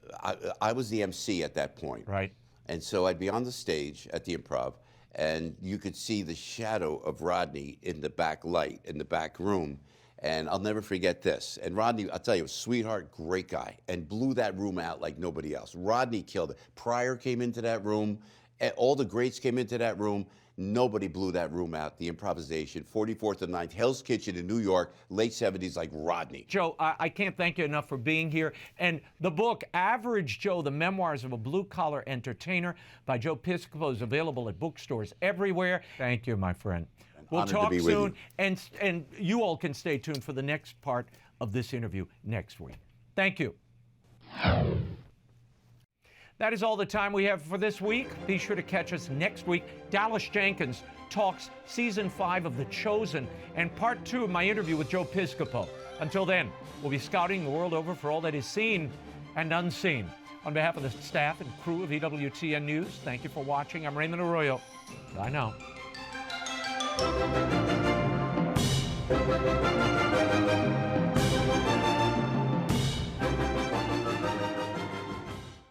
I was the MC at that point. Right. And so I'd be on the stage at the Improv, and you could see the shadow of Rodney in the back light, in the back room. And I'll never forget this. And Rodney, I'll tell you, sweetheart, great guy, and blew that room out like nobody else. Rodney killed it. Pryor came into that room. All the greats came into that room. Nobody blew that room out. The improvisation, 44th and 9th, Hell's Kitchen in New York, late 70s, like Rodney. Joe, I can't thank you enough for being here. And the book, Average Joe, The Memoirs of a Blue-Collar Entertainer by Joe Piscopo, is available at bookstores everywhere. Thank you, my friend. We'll talk soon, and you all can stay tuned for the next part of this interview next week. Thank you. That is all the time we have for this week. Be sure to catch us next week. Dallas Jenkins talks Season 5 of The Chosen and Part 2 of my interview with Joe Piscopo. Until then, we'll be scouting the world over for all that is seen and unseen. On behalf of the staff and crew of EWTN News, thank you for watching. I'm Raymond Arroyo. Bye now.